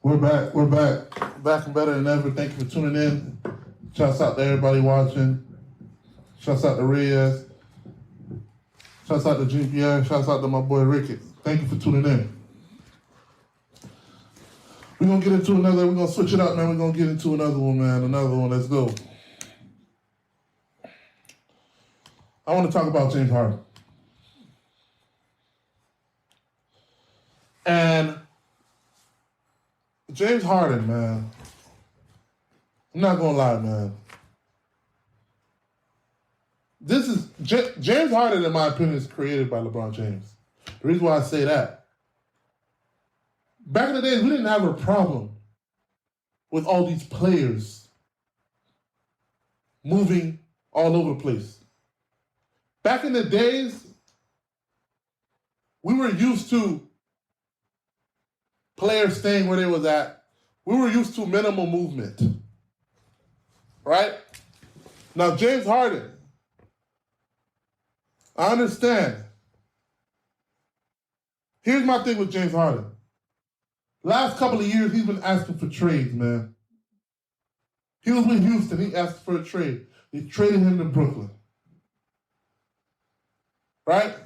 We're back. We're back. Back and better than ever. Thank you for tuning in. Shouts out to everybody watching. Shouts out to Reyes. Shouts out to GPR. Shouts out to my boy Ricky. Thank you for tuning in. We're going to get into another. We're going to switch it up, man. We're going to get into another one, man. Another one. Let's go. I want to talk about James Harden. And James Harden, man. I'm not going to lie, man. This is James Harden, in my opinion, is created by LeBron James. The reason why I say that, back in the days, we didn't have a problem with all these players moving all over the place. Back in the days, we were used to players staying where they was at. We were used to minimal movement. Right? Now, James Harden, I understand. Here's my thing with James Harden. Last couple of years, he's been asking for trades, man. He was with Houston. He asked for a trade. They traded him to Brooklyn. Right?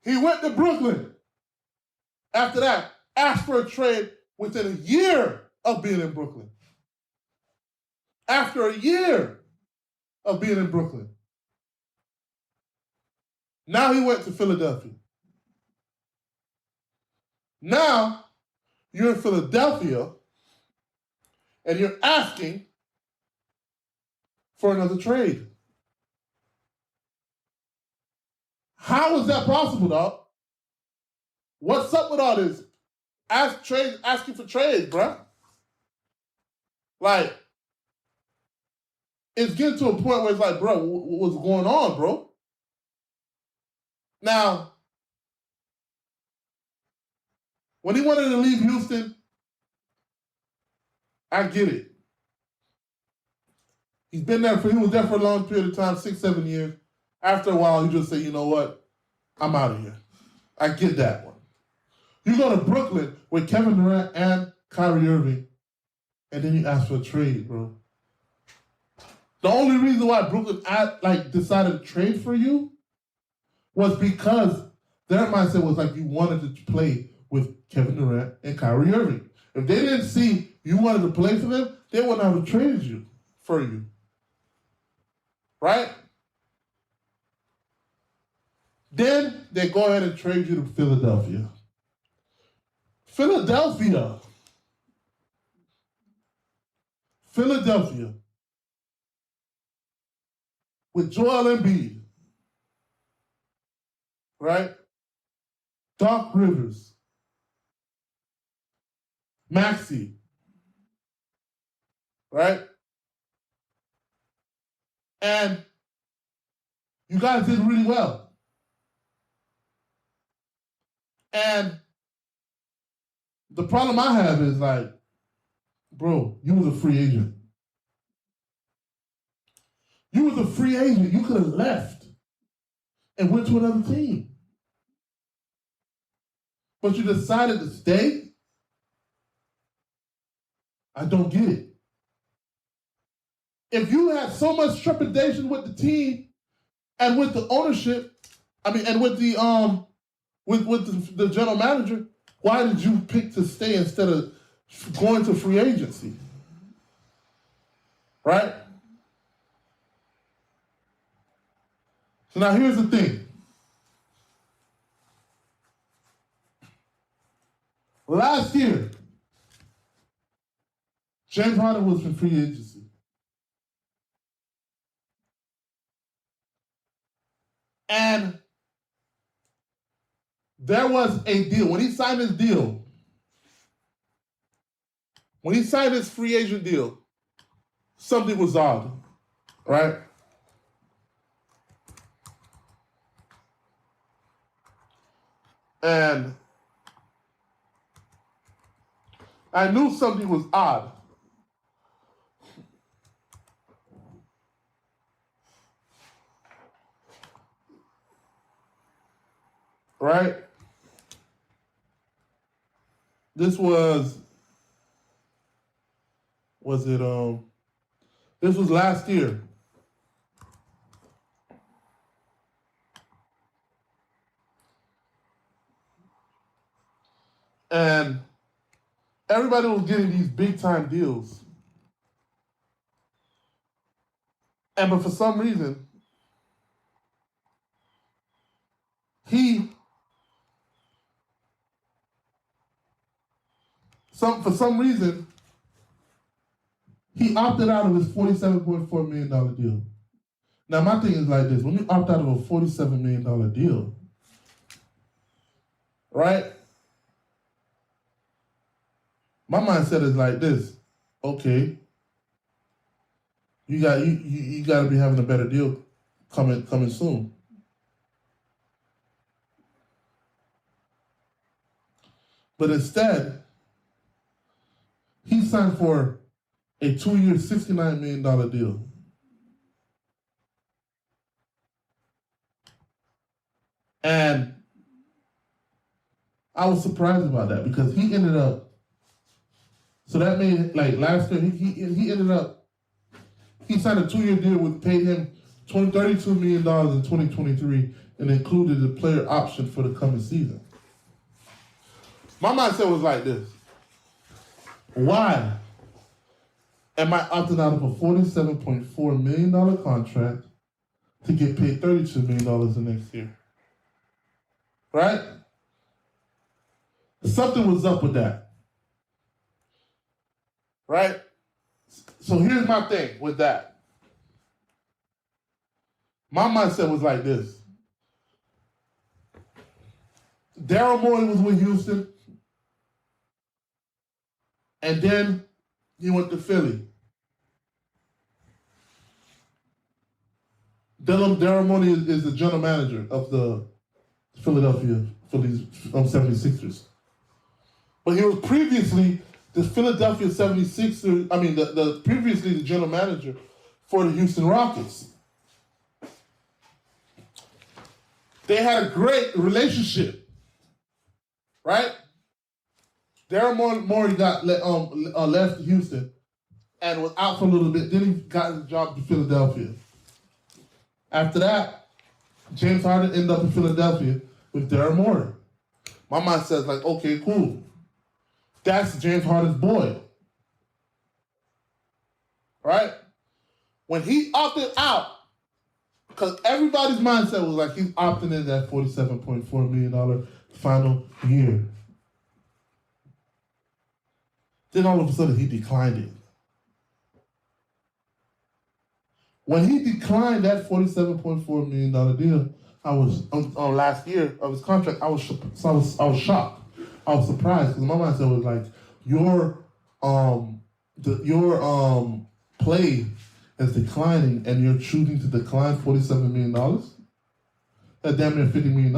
He went to Brooklyn. After that, asked for a trade within a year of being in Brooklyn. After a year of being in Brooklyn. Now he went to Philadelphia. Now you're in Philadelphia and you're asking for another trade. How is that possible, dog? What's up with all this? Asking for trades, bruh. Like, it's getting to a point where it's like, bro, what's going on, bro? Now, when he wanted to leave Houston, I get it. He was there for a long period of time, 6-7 years. After a while, he just said, you know what? I'm out of here. I get that one. You go to Brooklyn with Kevin Durant and Kyrie Irving, and then you ask for a trade, bro. The only reason why Brooklyn decided to trade for you was because their mindset was like you wanted to play with Kevin Durant and Kyrie Irving. If they didn't see you wanted to play for them, they wouldn't have traded you for you. Right? Then they go ahead and trade you to Philadelphia. Philadelphia. With Joel Embiid. Right? Doc Rivers. Maxey. Right? And you guys did really well. And the problem I have is like, bro, you was a free agent. You was a free agent. You could have left and went to another team. But you decided to stay? I don't get it. If you had so much trepidation with the team and with the ownership, and with the with the general manager, why did you pick to stay instead of going to free agency? Right? So now here's the thing. Last year, James Harden was in free agency. And there was a deal. When he signed his deal, when he signed his free agent deal, something was odd, right? And I knew something was odd. Right? this was this was last year. And everybody was getting these big time deals. But for some reason, he opted out of his $47.4 million deal. Now my thing is like this: when you opt out of a $47 million deal, right? My mindset is like this: okay, you got to be having a better deal coming soon. But instead, he signed for a 2-year, $69 million deal. And I was surprised about that because he ended up, so that made, like last year, he ended up, he signed a 2-year deal with paid him $32 million in 2023 and included a player option for the coming season. My mindset was like this: why am I opting out of a $47.4 million contract to get paid $32 million the next year? Right? Something was up with that. Right? So here's my thing with that. My mindset was like this. Daryl Morey was with Houston, and then he went to Philly. Daryl Morey is the general manager of the Philadelphia 76ers. But he was previously the Philadelphia 76ers, previously the general manager for the Houston Rockets. They had a great relationship, right? Daryl Morey got left Houston and was out for a little bit. Then he got his job to Philadelphia. After that, James Harden ended up in Philadelphia with Daryl Morey. My mind says like, okay, cool. That's James Harden's boy. Right? When he opted out, because everybody's mindset was like he's opting in that $47.4 million final year. Then all of a sudden he declined it. When he declined that $47.4 million deal, I was on last year of his contract. I was shocked. I was surprised because my mindset was like, your play is declining, and you're choosing to decline $47 million. That's damn near $50 million.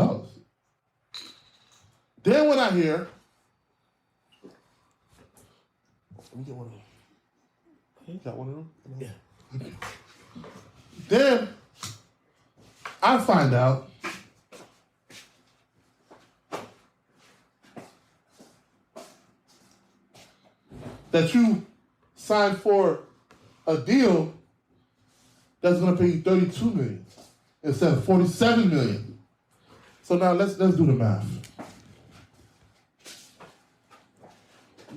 Then when I hear, let me get one of them. You got one of them? Yeah. Okay. Then I find out that you signed for a deal that's going to pay you $32 million instead of $47 million. So now let's do the math.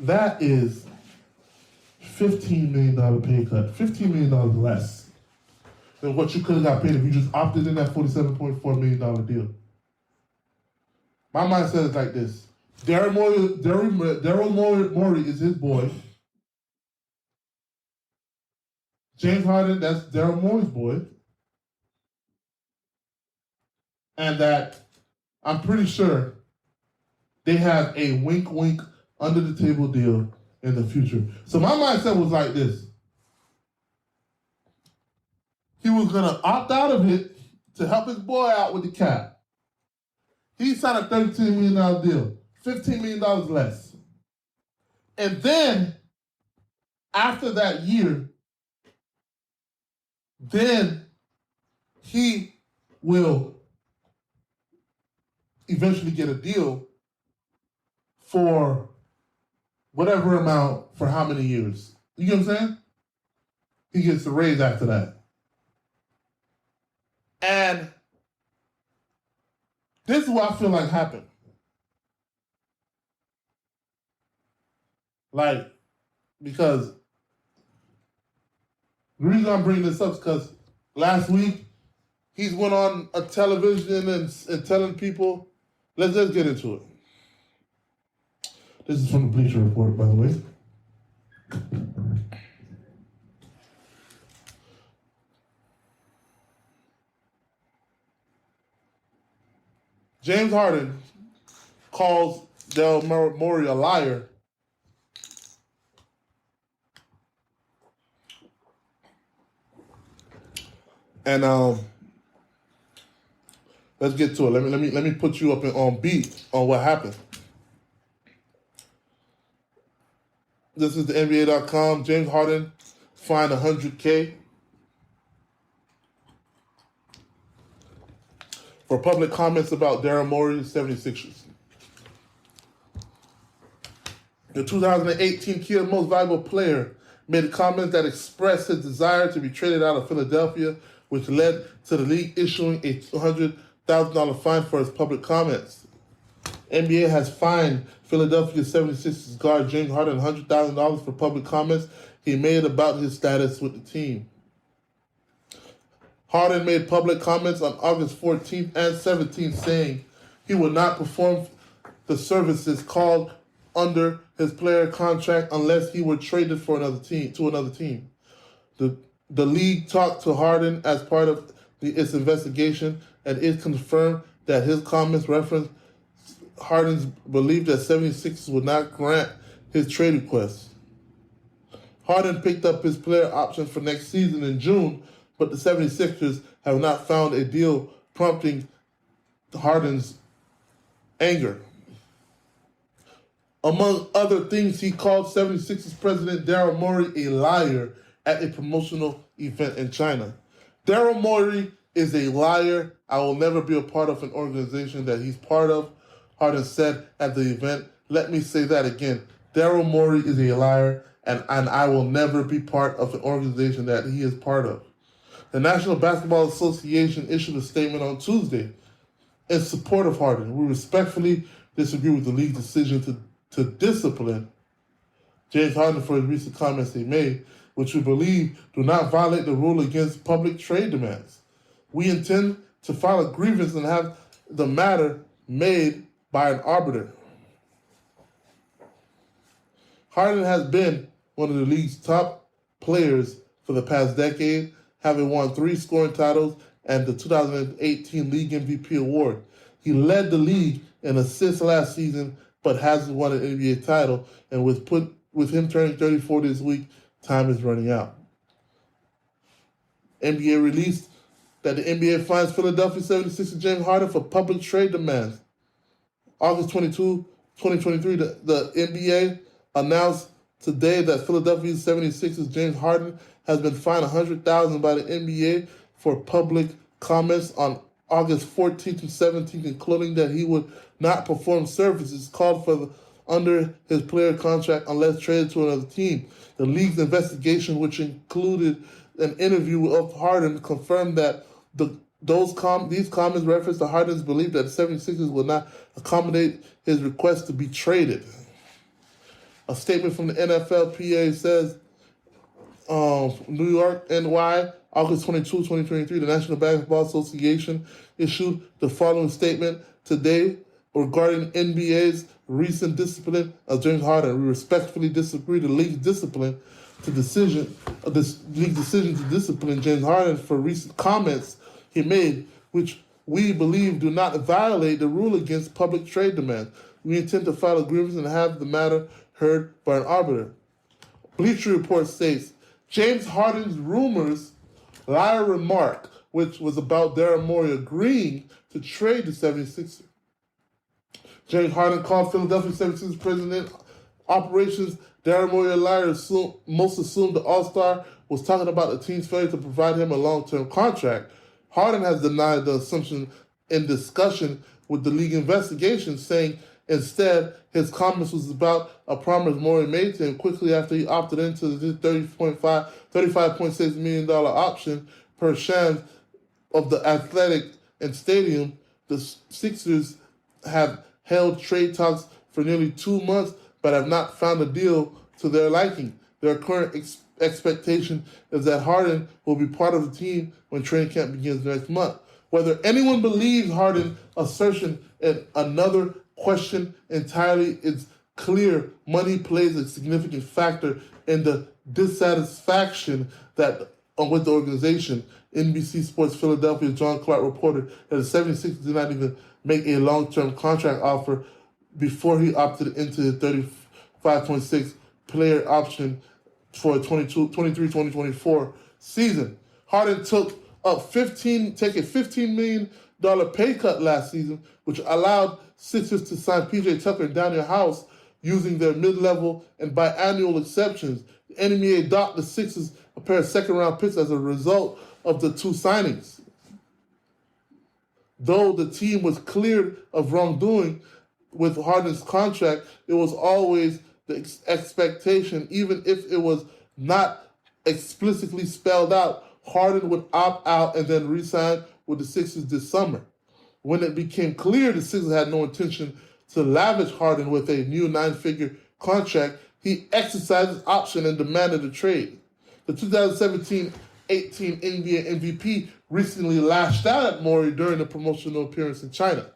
That is $15 million pay cut, $15 million less than what you could have got paid if you just opted in that $47.4 million deal. My mindset is like this. Daryl Morey is his boy. James Harden, that's Daryl Morey's boy. And that I'm pretty sure they have a wink under the table deal in the future. So my mindset was like this. He was going to opt out of it to help his boy out with the cap. He signed a $32 million deal, $15 million less. And then, after that year, then he will eventually get a deal for whatever amount for how many years. You get what I'm saying? He gets the raise after that. And this is what I feel like happened. Like, because the reason I'm bringing this up is because last week he's went on a television and telling people, let's just get into it. This is from the Bleacher Report, by the way. James Harden calls Daryl Morey a liar. And let's get to it. Let me put you up on beat on what happened. This is the NBA.com. James Harden fined $100K for public comments about Daryl Morey's 76ers. The 2018 Kia Most Valuable Player made a comment that expressed his desire to be traded out of Philadelphia, which led to the league issuing a $200,000 fine for his public comments. NBA has fined Philadelphia 76ers guard James Harden $100,000 for public comments he made about his status with the team. Harden made public comments on August 14th and 17th saying he would not perform the services called under his player contract unless he were traded for another team. The league talked to Harden as part of its investigation, and it confirmed that his comments referenced Harden's belief that 76ers would not grant his trade request. Harden picked up his player option for next season in June, but the 76ers have not found a deal, prompting Harden's anger. Among other things, he called 76ers president Daryl Morey a liar at a promotional event in China. Daryl Morey is a liar. I will never be a part of an organization that he's part of, Harden said at the event. Let me say that again. Daryl Morey is a liar, and I will never be part of an organization that he is part of. The National Basketball Association issued a statement on Tuesday in support of Harden. We respectfully disagree with the league's decision to discipline James Harden for his recent comments he made, which we believe do not violate the rule against public trade demands. We intend to file a grievance and have the matter made by an arbiter. Harden has been one of the league's top players for the past decade, having won 3 scoring titles and the 2018 League MVP award. He led the league in assists last season, but hasn't won an NBA title, and with him turning 34 this week, time is running out. NBA released that the NBA fines Philadelphia 76ers James Harden for public trade demands. August 22, 2023, the NBA announced today that Philadelphia 76ers James Harden has been fined $100,000 by the NBA for public comments on August 14th and 17th, including that he would not perform services called for under his player contract unless traded to another team. The league's investigation, which included an interview with Harden, confirmed that these comments reference to Harden's belief that the 76ers will not accommodate his request to be traded. A statement from the NFLPA says, New York, NY, August 22, 2023, the National Basketball Association issued the following statement today regarding NBA's recent discipline of James Harden. We respectfully disagree the league's decision to discipline James Harden for recent comments he made, which we believe do not violate the rule against public trade demands. We intend to file a grievance and have the matter heard by an arbiter. Bleacher Report states, James Harden's rumors liar remark, which was about Daryl Morey agreeing to trade the 76ers. James Harden called Philadelphia 76ers president operations Daryl Morey a liar. Most assumed the All-Star was talking about the team's failure to provide him a long-term contract. Harden has denied the assumption in discussion with the league investigation, saying Instead, his comments was about a promise Morey made to him quickly after he opted into the $35.6 million option per Shams of the Athletic and Stadium. The Sixers have held trade talks for nearly 2 months, but have not found a deal to their liking. Their current expectation is that Harden will be part of the team when training camp begins next month. Whether anyone believes Harden's assertion is another question entirely. It's clear money plays a significant factor in the dissatisfaction that with the organization. NBC Sports Philadelphia John Clark reported that the 76ers did not even make a long-term contract offer before he opted into the $35.6 player option for the 2023-2024 season. Harden took a $15 million pay cut last season, which allowed Sixers to sign P.J. Tucker and Daniel House using their mid-level and biannual exceptions. The NBA docked the Sixers a pair of second-round picks as a result of the two signings. Though the team was cleared of wrongdoing with Harden's contract, it was always the expectation, even if it was not explicitly spelled out, Harden would opt out and then re-sign with the Sixers this summer. When it became clear the Sixers had no intention to lavish Harden with a new 9-figure contract, he exercised his option and demanded a trade. The 2017-18 NBA MVP recently lashed out at Morey during a promotional appearance in China.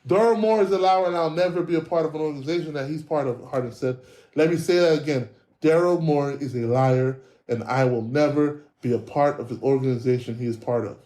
Daryl Morey is a liar and I'll never be a part of an organization that he's part of, Harden said. Let me say that again. Daryl Morey is a liar and I will never be a part of the organization he is part of.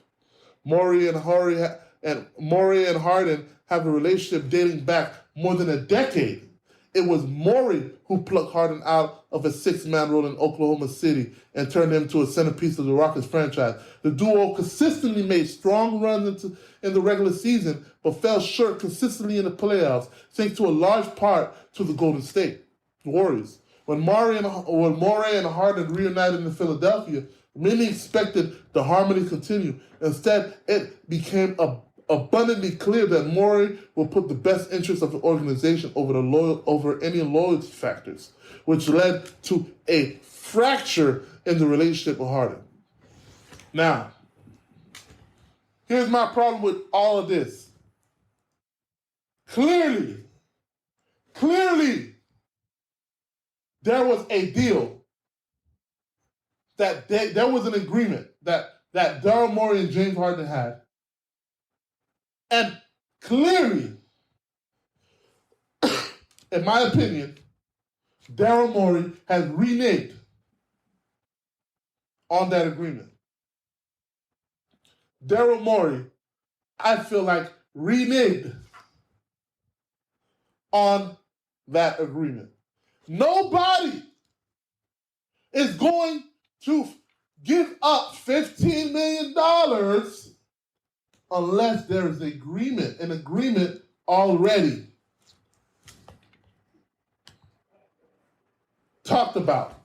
Morey and Harden have a relationship dating back more than a decade. It was Morey who plucked Harden out of a 6-man role in Oklahoma City and turned him to a centerpiece of the Rockets franchise. The duo consistently made strong runs in the regular season, but fell short consistently in the playoffs, thanks to a large part to the Golden State Warriors. When Morey and Harden reunited in Philadelphia, many expected the harmony to continue. Instead, it became abundantly clear that Morey will put the best interests of the organization over any loyalty factors, which led to a fracture in the relationship with Harden. Now, here's my problem with all of this. Clearly, there was a deal that there was an agreement that Daryl Morey and James Harden had. And clearly, in my opinion, Daryl Morey has reneged on that agreement. Daryl Morey, I feel like, reneged on that agreement. Nobody is going to give up $15 million unless there is an agreement already talked about.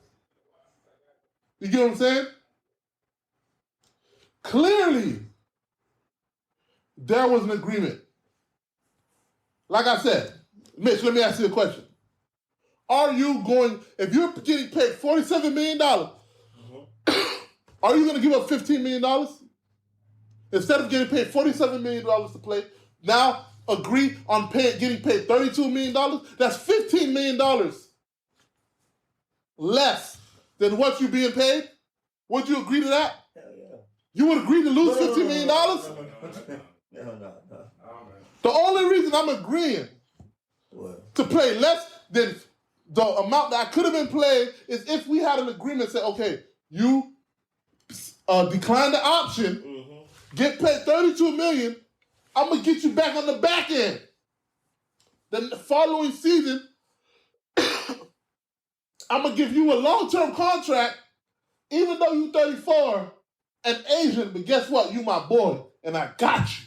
You get what I'm saying? Clearly, there was an agreement. Like I said, Mitch, let me ask you a question. If you're getting paid $47 million, are you going to give up $15 million? Instead of getting paid $47 million to play, now agree on getting paid $32 million? That's $15 million less than what you're being paid? Would you agree to that? Hell yeah. You would agree to lose $15 million? No. The only reason I'm agreeing to play less than the amount that I could have been played is if we had an agreement that said, okay, you decline the option, get paid $32 million, I'm going to get you back on the back end. The following season, I'm going to give you a long-term contract, even though you're 34 and Asian, but guess what? You my boy, and I got you.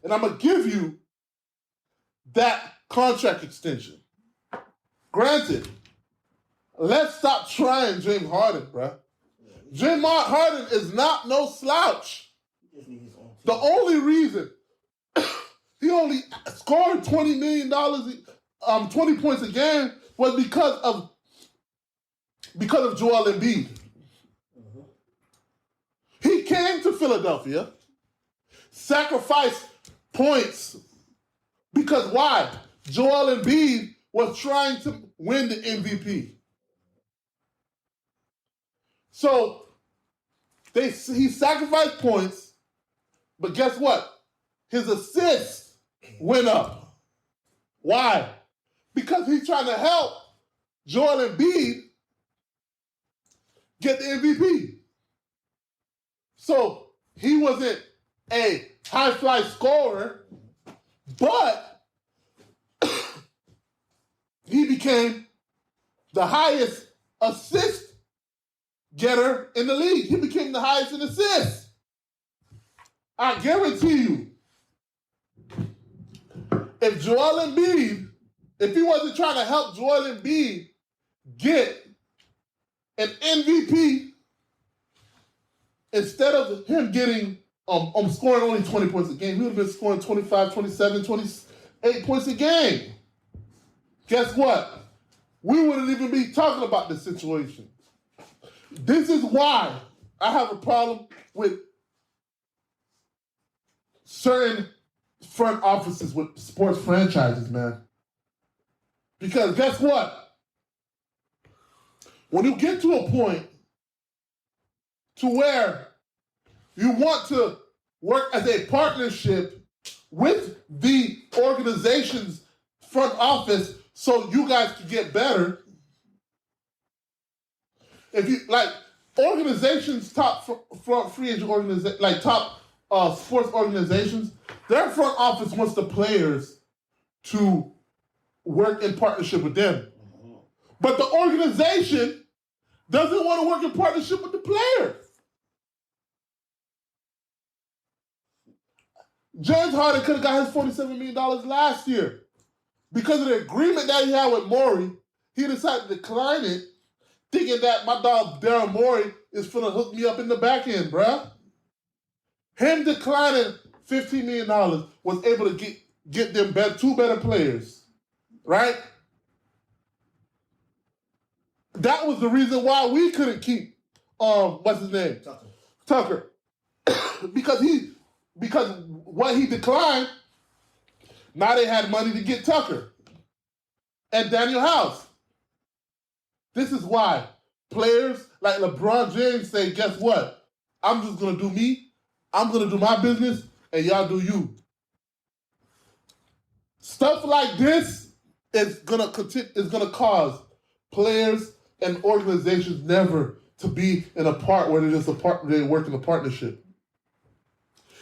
And I'm going to give you that contract extension. Granted, let's stop trying James Harden, bruh. James Harden is not no slouch. He just needs his own team. The only reason he only scored $20 million, 20 points a game was because of Joel Embiid. He came to Philadelphia, sacrificed points because why? Joel Embiid was trying to win the MVP. So he sacrificed points, but guess what? His assists went up. Why? Because he's trying to help Joel Embiid get the MVP. So he wasn't a high-fly scorer, but he became the highest assist getter in the league. He became the highest in assists. I guarantee you, if Joel Embiid, if he wasn't trying to help Joel Embiid get an MVP, instead of him getting, scoring only 20 points a game, he would have been scoring 25, 27, 28 points a game. Guess what? We wouldn't even be talking about this situation. This is why I have a problem with certain front offices with sports franchises, man. Because guess what? When you get to a point to where you want to work as a partnership with the organization's front office so you guys can get better, if you like organizations, top free agent organizations, like top sports organizations, their front office wants the players to work in partnership with them. But the organization doesn't want to work in partnership with the players. James Harden could have got his $47 million last year. Because of the agreement that he had with Morey, he decided to decline it, thinking that my dog Daryl Morey is finna hook me up in the back end, bruh. Him declining $15 million was able to get them two better players, right? That was the reason why we couldn't keep, what's his name? Tucker. Because what he declined, now they had money to get Tucker and Daniel House. This is why players like LeBron James say, guess what? I'm just going to do me. I'm going to do my business, and y'all do you. Stuff like this is going to cause players and organizations never to be in a part where they work in a partnership.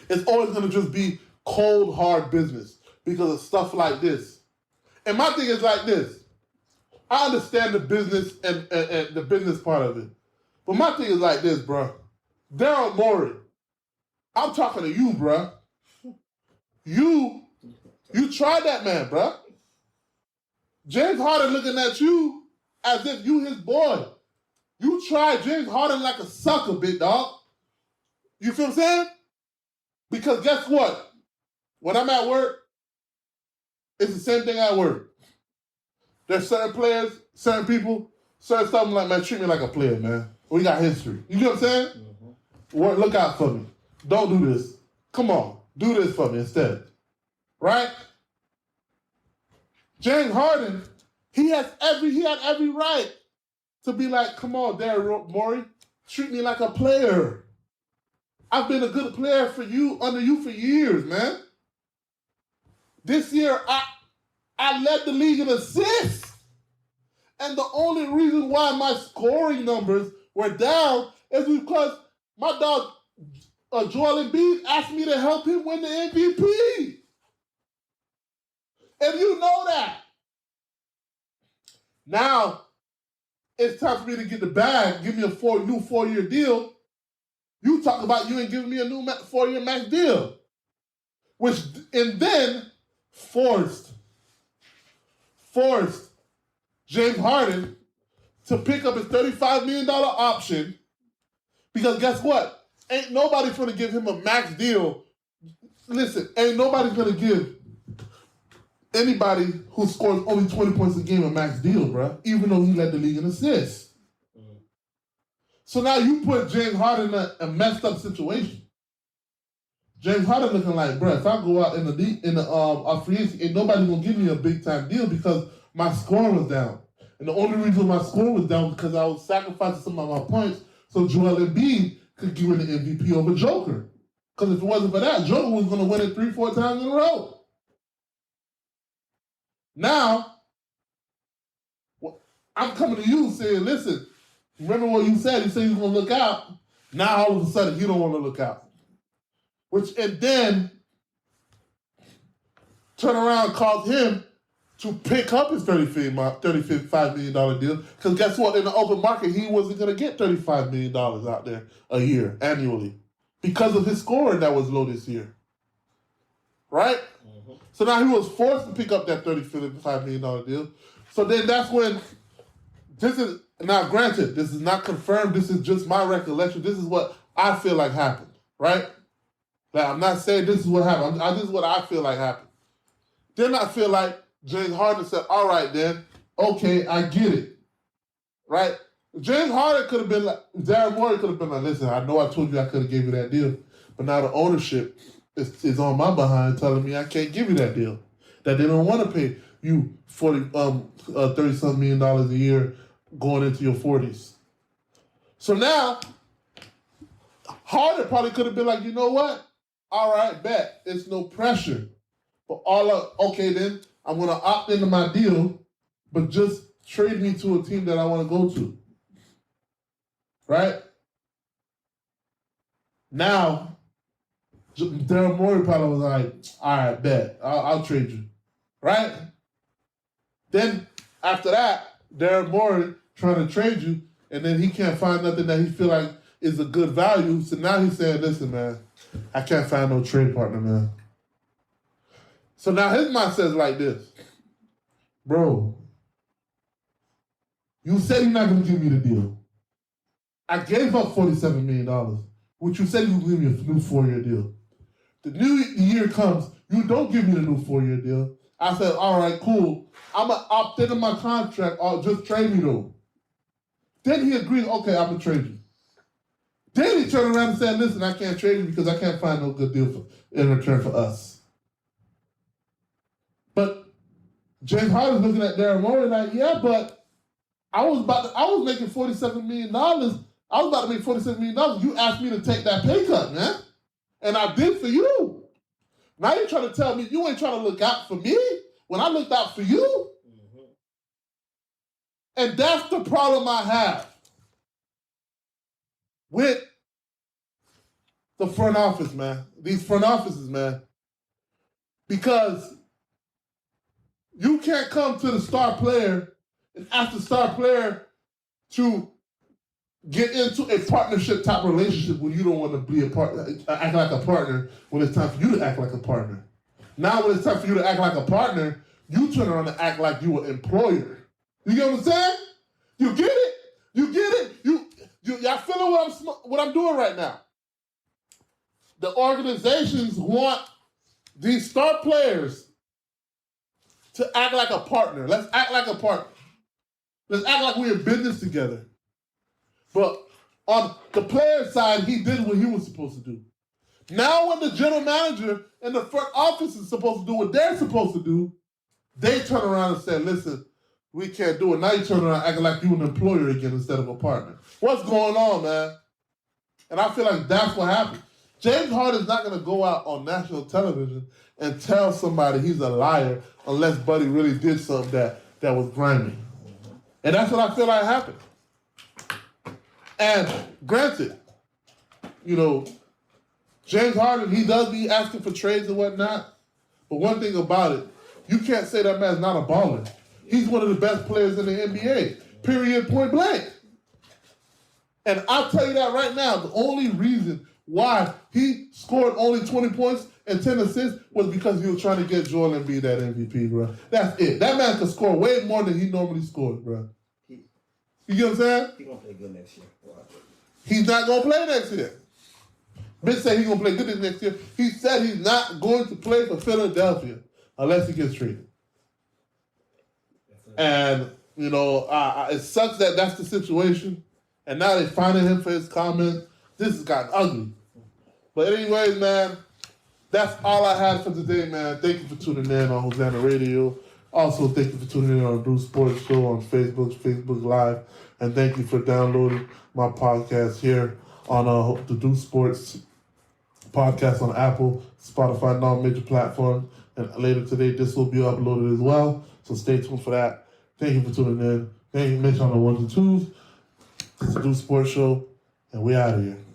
It's always going to just be cold, hard business because of stuff like this. And my thing is like this. I understand the business and the business part of it. But my thing is like this, bro. Daryl Morey, I'm talking to you, bro. You tried that man, bro. James Harden looking at you as if you his boy. You tried James Harden like a sucker, big dog. You feel what I'm saying? Because guess what? When I'm at work, it's the same thing at work. There's certain players, certain people, certain something like, man, treat me like a player, man. We got history. You know what I'm saying? Mm-hmm. Look out for me. Don't do this. Come on. Do this for me instead. Right? James Harden, he had every right to be like, come on, Daryl Morey, treat me like a player. I've been a good player under you for years, man. This year, I led the league in assists. And the only reason why my scoring numbers were down is because my dog, Joel Embiid, asked me to help him win the MVP. And you know that. Now, it's time for me to get the bag, give me a new 4-year deal. You talk about you ain't giving me a new 4-year max deal. And then forced James Harden to pick up his $35 million option because guess what? Ain't nobody going to give him a max deal. Listen, ain't nobody going to give anybody who scores only 20 points a game a max deal, bro, even though he led the league in assists. So now you put James Harden in a messed up situation. James Harden looking like, bro, if I go out in the free agency, ain't nobody gonna give me a big time deal because my score was down. And the only reason my score was down was because I was sacrificing some of my points so Joel Embiid could give me the MVP over Joker. Because if it wasn't for that, Joker was gonna win it 3-4 times in a row. Now, I'm coming to you saying, listen, remember what you said? You said you were gonna look out. Now all of a sudden you don't want to look out. And then turn around and cause him to pick up his $35 million deal. Because guess what? In the open market, he wasn't going to get $35 million out there a year, annually. Because of his scoring that was low this year. Right? Mm-hmm. So now he was forced to pick up that $35 million deal. So then that's when, now granted, this is not confirmed. This is just my recollection. This is what I feel like happened. Right? Now, I'm not saying this is what happened. This is what I feel like happened. Then I feel like James Harden said, all right, then, okay, I get it. Right? James Harden could have been like, Darren Morey could have been like, listen, I know I told you I could have gave you that deal, but now the ownership is on my behind telling me I can't give you that deal. That they don't want to pay you $30-something million a year going into your 40s. So now, Harden probably could have been like, you know what? All right, bet. It's no pressure. But okay, then I'm going to opt into my deal, but just trade me to a team that I want to go to. Right? Now, Daryl Morey probably was like, all right, bet. I'll trade you. Right? Then, after that, Daryl Morey trying to trade you, and then he can't find nothing that he feel like is a good value. So now he's saying, listen, man, I can't find no trade partner, man. So now his mindset is like this. Bro, you said you're not going to give me the deal. I gave up $47 million, which you said you would give me a new 4-year deal. The new year comes, you don't give me the new 4-year deal. I said, all right, cool. I'm going to opt into my contract or just trade me though. Then he agreed, okay, I'm going to trade you. Then he turned around and said, listen, I can't trade you because I can't find no good deal in return for us. But James Harden's looking at Darren Morey like, yeah, but I was making $47 million. I was about to make $47 million. You asked me to take that pay cut, man. And I did for you. Now you're trying to tell me you ain't trying to look out for me when I looked out for you? Mm-hmm. And that's the problem I have with the front office, man. These front offices, man. Because you can't come to the star player and ask the star player to get into a partnership type relationship when you don't want to be a partner, act like a partner when it's time for you to act like a partner. Now when it's time for you to act like a partner, you turn around and act like you an employer. You get what I'm saying? You get it? You get it? Y'all feeling what I'm doing right now? The organizations want these star players to act like a partner. Let's act like a partner. Let's act like we're in business together. But on the player side, he did what he was supposed to do. Now when the general manager and the front office is supposed to do what they're supposed to do, they turn around and say, listen, we can't do it. Now you turn around acting like you're an employer again instead of a partner. What's going on, man? And I feel like that's what happened. James Harden's not going to go out on national television and tell somebody he's a liar unless Buddy really did something that was grimy. And that's what I feel like happened. And granted, James Harden, he does be asking for trades and whatnot. But one thing about it, you can't say that man's not a baller. He's one of the best players in the NBA, period, point blank. And I'll tell you that right now, the only reason why he scored only 20 points and 10 assists was because he was trying to get Joel Embiid that MVP, bro. That's it. That man could score way more than he normally scores, bro. You get what I'm saying? He's going to play good next year. He's not going to play next year. Mitch said he's going to play good next year. He said he's not going to play for Philadelphia unless he gets traded. And, you know, it sucks that that's the situation. And now they're finding him for his comment. This has gotten ugly. But anyways, man, that's all I had for today, man. Thank you for tuning in on Hosanna Radio. Also, thank you for tuning in on Do Sports Show on Facebook Live. And thank you for downloading my podcast here on the Do Sports podcast on Apple, Spotify, and all major platforms. And later today, this will be uploaded as well. So stay tuned for that. Thank you for tuning in. Thank you, Mitch on the ones and twos. It's a Do Sports Show, and we out of here.